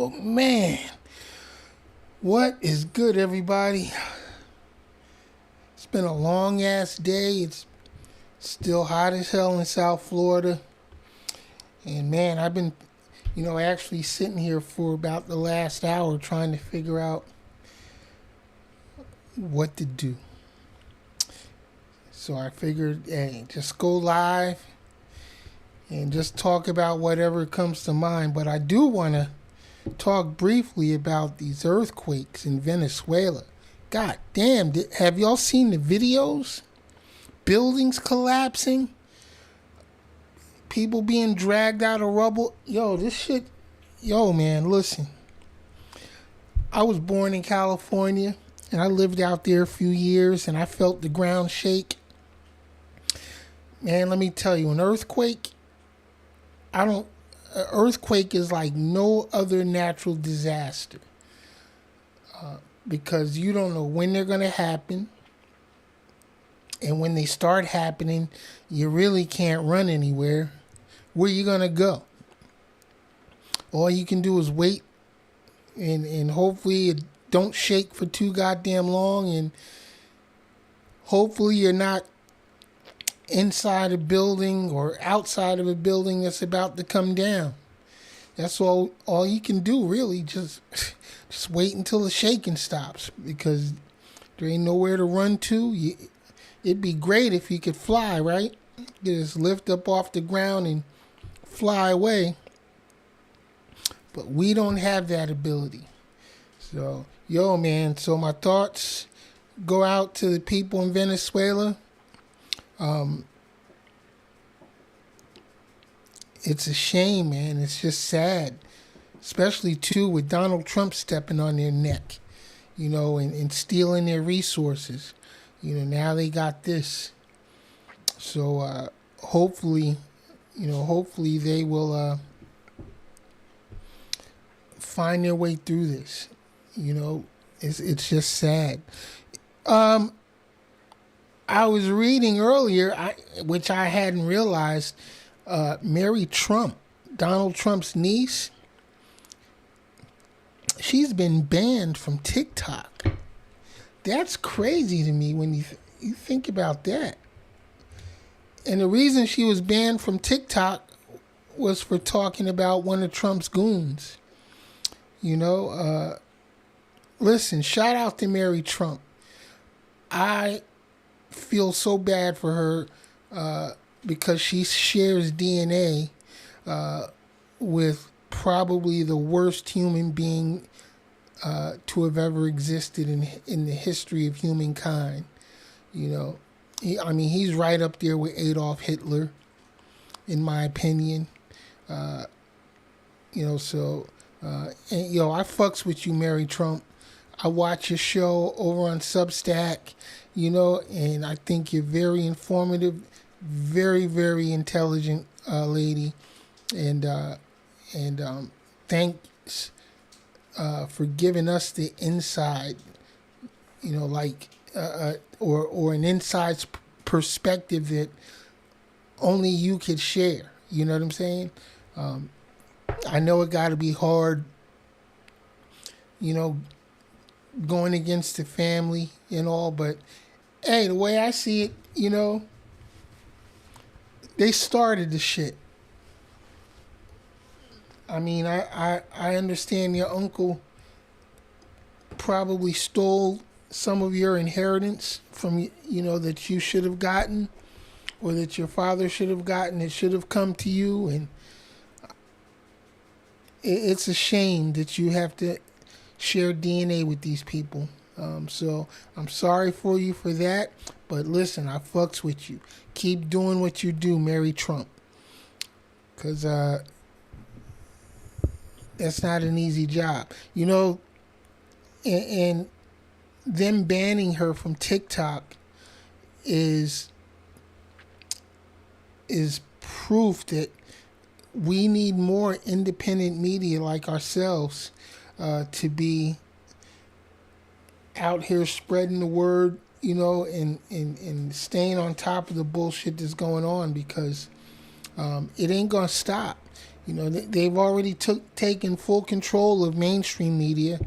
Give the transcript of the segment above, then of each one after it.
Oh man, what is good, everybody? It's been a long ass day. It's still hot as hell in South Florida. And man, I've been, actually sitting here for about the last hour trying to figure out what to do. So I figured, hey, just go live and just talk about whatever comes to mind. But I do want to talk briefly about these earthquakes in Venezuela. God damn, have y'all seen the videos? Buildings collapsing, people being dragged out of rubble. Yo, man, listen. I was born in California, and I lived out there a few years, and I felt the ground shake. Man, let me tell you, an earthquake is like no other natural disaster, because you don't know when they're going to happen. And when they start happening, you really can't run anywhere. Where you going to go? All you can do is wait, and hopefully it don't shake for too goddamn long, and hopefully you're not inside a building or outside of a building that's about to come down. That's all you can do, really. Just wait until the shaking stops, because there ain't nowhere to run to. It'd be great if you could fly, right? Just lift up off the ground and fly away. But we don't have that ability. So, man, so my thoughts go out to the people in Venezuela. It's a shame, man. It's just sad. Especially, too, with Donald Trump stepping on their neck, and stealing their resources. Now they got this. So, hopefully they will find their way through this. It's just sad. I was reading earlier, which I hadn't realized, Mary Trump, Donald Trump's niece, she's been banned from TikTok. That's crazy to me when you think about that. And the reason she was banned from TikTok was for talking about one of Trump's goons. Listen, shout out to Mary Trump. I feel so bad for her because she shares DNA with probably the worst human being to have ever existed in the history of humankind. He's right up there with Adolf Hitler, in my opinion. I fucks with you, Mary Trump. I watch your show over on Substack, and I think you're very informative, very, very intelligent lady, and thanks for giving us the inside, or an inside perspective that only you could share. You know what I'm saying? I know it got to be hard, going against the family and all, but hey, the way I see it, they started the shit. I understand your uncle probably stole some of your inheritance from, that you should have gotten, or that your father should have gotten. It should have come to you, and it's a shame that you have to share DNA with these people. So I'm sorry for you for that, but listen, I fucks with you. Keep doing what you do, Mary Trump, because that's not an easy job, and them banning her from TikTok is proof that we need more independent media like ourselves to be out here spreading the word, and staying on top of the bullshit that's going on, because it ain't gonna stop. You know, they've already taken full control of mainstream media.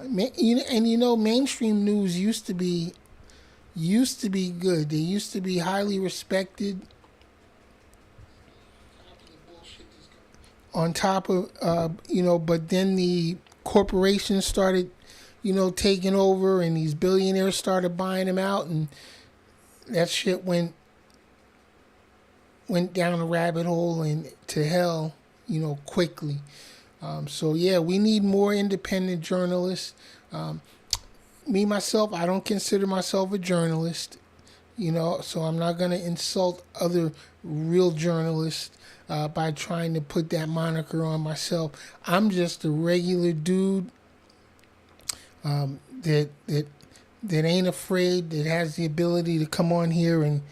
Mainstream news used to be good. They used to be highly respected. On top of but then the corporations started, taking over, and these billionaires started buying them out, and that shit went down a rabbit hole and to hell, quickly. So yeah, we need more independent journalists. Me myself, I don't consider myself a journalist, so I'm not gonna insult other real journalists by trying to put that moniker on myself. I'm just a regular dude that ain't afraid, that has the ability to come on here and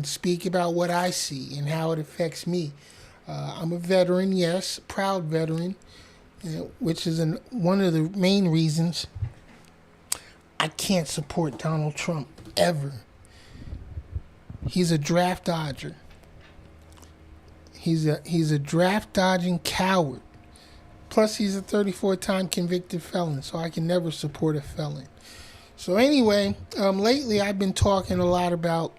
speak about what I see and how it affects me. I'm a veteran, yes, proud veteran, which is one of the main reasons I can't support Donald Trump ever. He's a draft dodger. He's a draft dodging coward. Plus, he's a 34-time convicted felon, so I can never support a felon. So anyway, lately I've been talking a lot about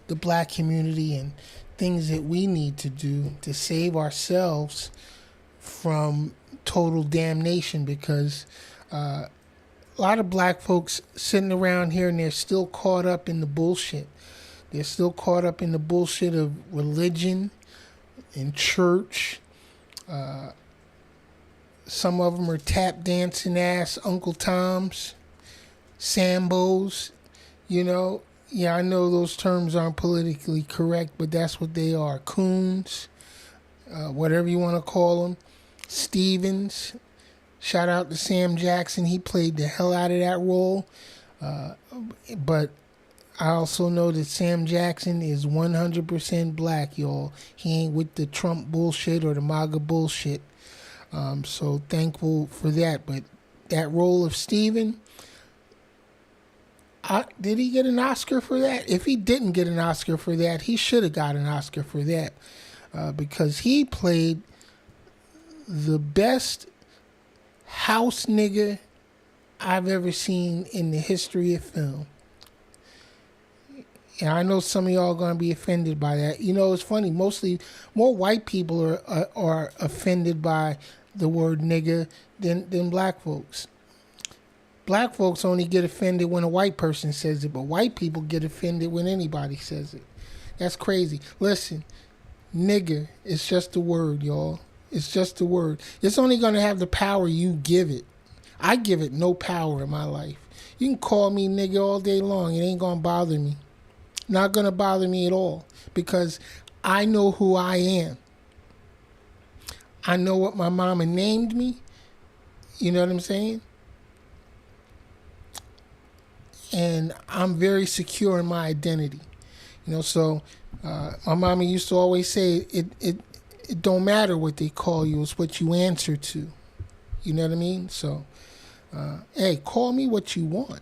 the black community and things that we need to do to save ourselves from total damnation, because a lot of black folks sitting around here and they're still caught up in the bullshit. They're still caught up in the bullshit of religion and church. Some of them are tap dancing ass Uncle Toms, Sambos, Yeah, I know those terms aren't politically correct, but that's what they are. Coons, whatever you want to call them. Stevens. Shout out to Sam Jackson. He played the hell out of that role. But I also know that Sam Jackson is 100% black, y'all. He ain't with the Trump bullshit or the MAGA bullshit. So thankful for that. But that role of Steven, did he get an Oscar for that? If he didn't get an Oscar for that, he should have got an Oscar for that. Because he played the best house nigga I've ever seen in the history of film. And I know some of y'all are going to be offended by that. It's funny. Mostly, more white people are offended by the word nigga than black folks. Black folks only get offended when a white person says it, but white people get offended when anybody says it. That's crazy. Listen, nigga is just a word, y'all. It's just a word. It's only going to have the power you give it. I give it no power in my life. You can call me nigga all day long. It ain't going to bother me. Not going to bother me at all, because I know who I am. I know what my mama named me. You know what I'm saying? And I'm very secure in my identity. So my mama used to always say, it don't matter what they call you, it's what you answer to. You know what I mean? So, hey, call me what you want.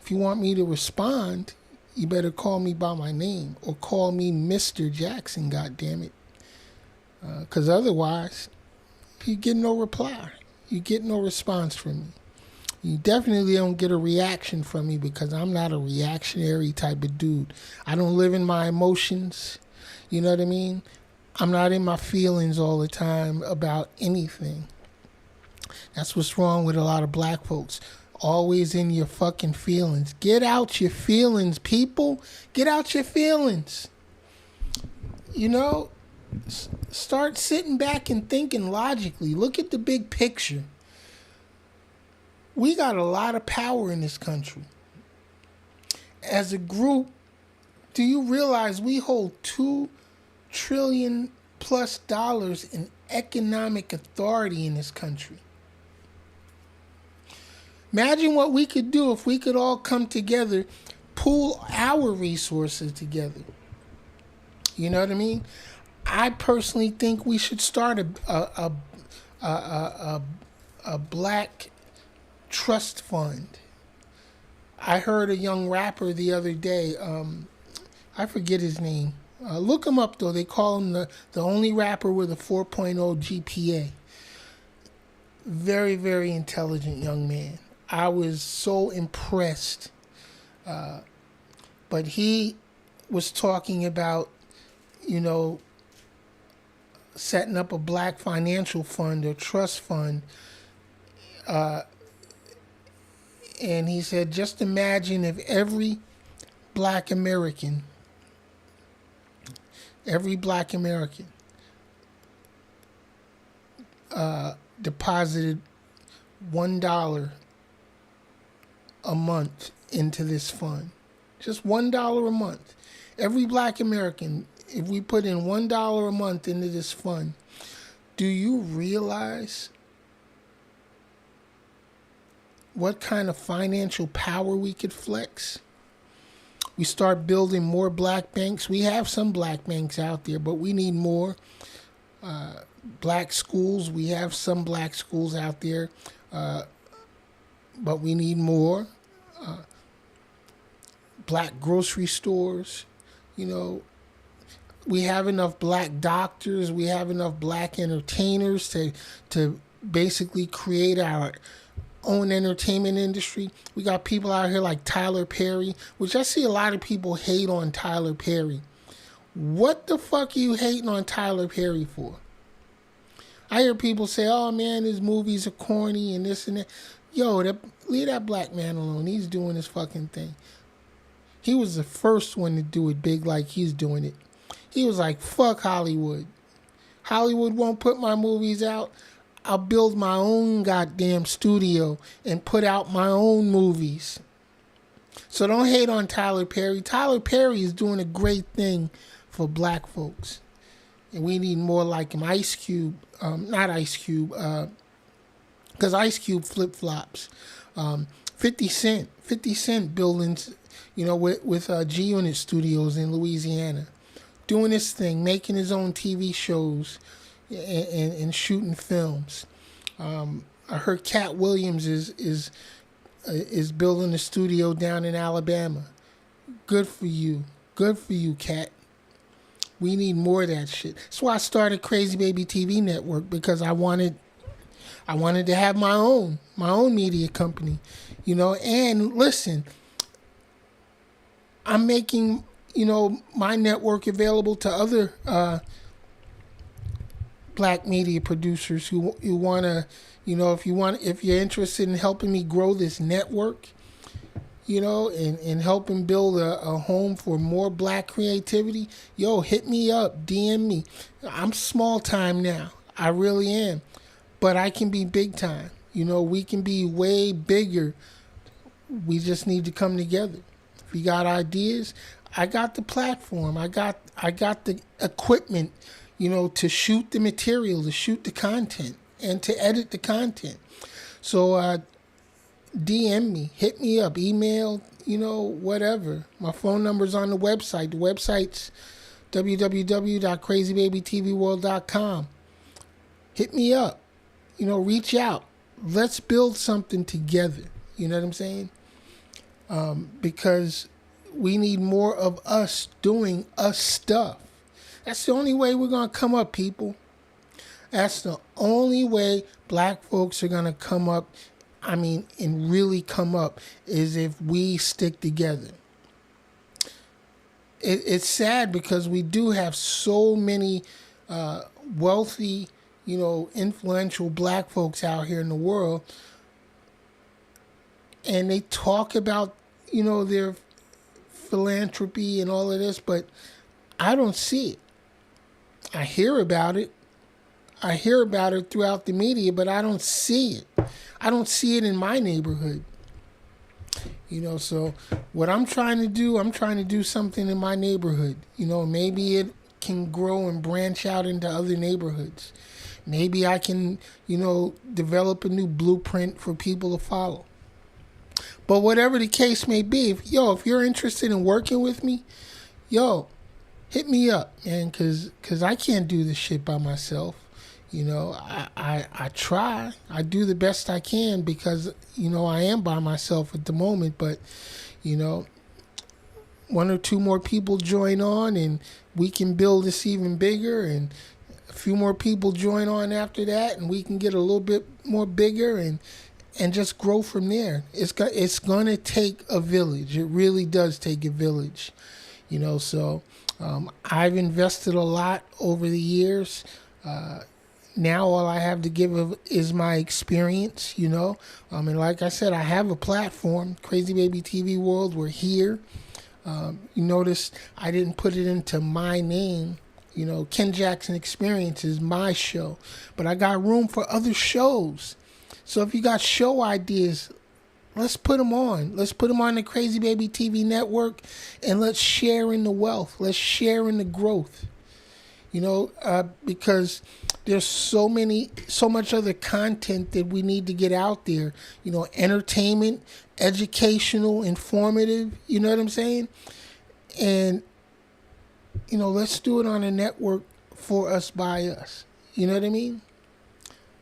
If you want me to respond, you better call me by my name, or call me Mr. Jackson, goddammit. Because otherwise, you get no reply. You get no response from me. You definitely don't get a reaction from me, because I'm not a reactionary type of dude. I don't live in my emotions. You know what I mean? I'm not in my feelings all the time about anything. That's what's wrong with a lot of black folks. Always in your fucking feelings. Get out your feelings, people. Get out your feelings. Start sitting back and thinking logically. Look at the big picture. We got a lot of power in this country. As a group, do you realize we hold $2 trillion plus in economic authority in this country? Imagine what we could do if we could all come together, pool our resources together. You know what I mean? I personally think we should start a black trust fund. I heard a young rapper the other day. I forget his name. Look him up, though. They call him the only rapper with a 4.0 GPA. Very, very intelligent young man. I was so impressed. But he was talking about, setting up a black financial fund or trust fund. And he said, just imagine if every black American deposited $1 a month into this fund. Just $1 a month. Every black American, if we put in $1 a month into this fund, do you realize what kind of financial power we could flex? We start building more black banks. We have some black banks out there, but we need more. Black schools, we have some black schools out there, but we need more. Black grocery stores, we have enough black doctors, we have enough black entertainers to basically create our own entertainment industry. We got people out here like Tyler Perry, which I see a lot of people hate on Tyler Perry. What the fuck are you hating on Tyler Perry for? I hear people say, oh man, his movies are corny and this and that. Yo, leave that black man alone. He's doing his fucking thing. He was the first one to do it big like he's doing it. He was like, fuck Hollywood. Hollywood won't put my movies out. I'll build my own goddamn studio and put out my own movies. So don't hate on Tyler Perry. Tyler Perry is doing a great thing for black folks. And we need more like him. Ice Cube, not Ice Cube, because Ice Cube flip-flops. 50 Cent buildings, with G-Unit Studios in Louisiana. Doing his thing, making his own TV shows and shooting films. I heard Cat Williams is building a studio down in Alabama. Good for you. Good for you, Cat. We need more of that shit. That's why I started Crazy Baby TV Network, because I wanted to have my own media company, and listen, I'm making, my network available to other black media producers who want to, if you're interested in helping me grow this network, and helping build a home for more black creativity, hit me up, DM me. I'm small time now. I really am. But I can be big time. We can be way bigger. We just need to come together. If you got ideas, I got the platform. I got the equipment, to shoot the material, to shoot the content, and to edit the content. So DM me, hit me up, email, whatever. My phone number's on the website. The website's www.CrazybabyTVWorld.com. Hit me up. Reach out. Let's build something together. You know what I'm saying? Because we need more of us doing us stuff. That's the only way we're going to come up, people. That's the only way black folks are going to come up, and really come up, is if we stick together. It's sad because we do have so many wealthy, influential black folks out here in the world, and they talk about, their philanthropy and all of this, but I don't see it. I hear about it. I hear about it throughout the media, but I don't see it. I don't see it in my neighborhood. So what I'm trying to do something in my neighborhood. Maybe it can grow and branch out into other neighborhoods. Maybe I can, develop a new blueprint for people to follow. But whatever the case may be, if you're interested in working with me, hit me up, man, because I can't do this shit by myself. I try. I do the best I can because, I am by myself at the moment. But, one or two more people join on and we can build this even bigger, and a few more people join on after that, and we can get a little bit more bigger and just grow from there. It's gonna take a village. It really does take a village, So I've invested a lot over the years. Now all I have to give is my experience, And like I said, I have a platform, Crazy Baby TV World. We're here. You notice I didn't put it into my name. Ken Jackson Experience is my show, but I got room for other shows. So if you got show ideas, let's put them on. Let's put them on the Crazy Baby TV network, and let's share in the wealth. Let's share in the growth. Because there's so much other content that we need to get out there. Entertainment, educational, informative. You know what I'm saying? And let's do it on a network for us, by us. You know what I mean?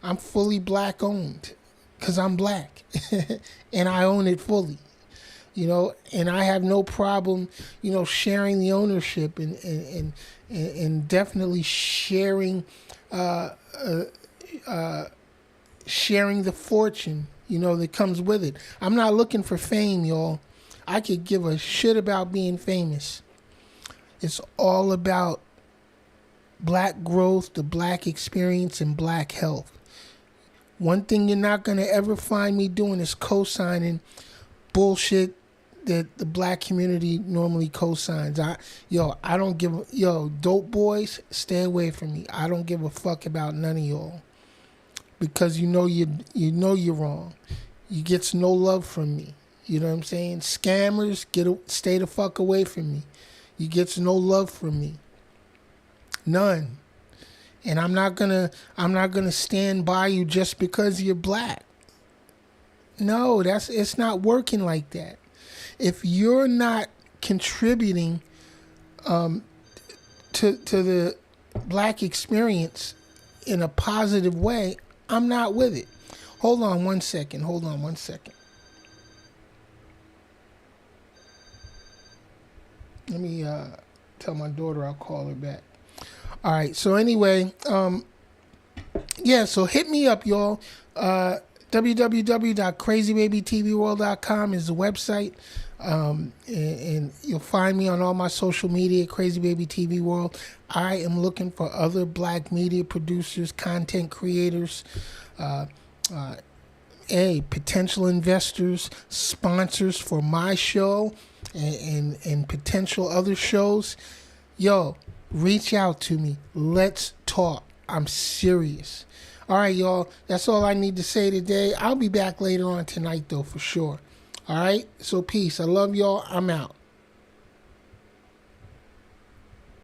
I'm fully black owned because I'm black and I own it fully, and I have no problem, sharing the ownership and definitely sharing sharing the fortune, that comes with it. I'm not looking for fame, y'all. I could give a shit about being famous. It's all about black growth, the black experience, and black health. One thing you're not going to ever find me doing is co-signing bullshit that the black community normally co-signs. I don't give dope boys, stay away from me. I don't give a fuck about none of y'all. Because you're wrong. You get no love from me. You know what I'm saying? Scammers, stay the fuck away from me. You get no love from me. None. And I'm not gonna stand by you just because you're black. No, it's not working like that. If you're not contributing to the black experience in a positive way, I'm not with it. Hold on one second. Let me tell my daughter I'll call her back. All right. So anyway, so hit me up, y'all. www.crazybabytvworld.com is the website. And you'll find me on all my social media, Crazy Baby TV World. I am looking for other black media producers, content creators, potential investors, sponsors for my show and potential other shows. Yo, reach out to me. Let's talk. I'm serious. All right, y'all. That's all I need to say today. I'll be back later on tonight, though, for sure. All right? So peace. I love y'all. I'm out.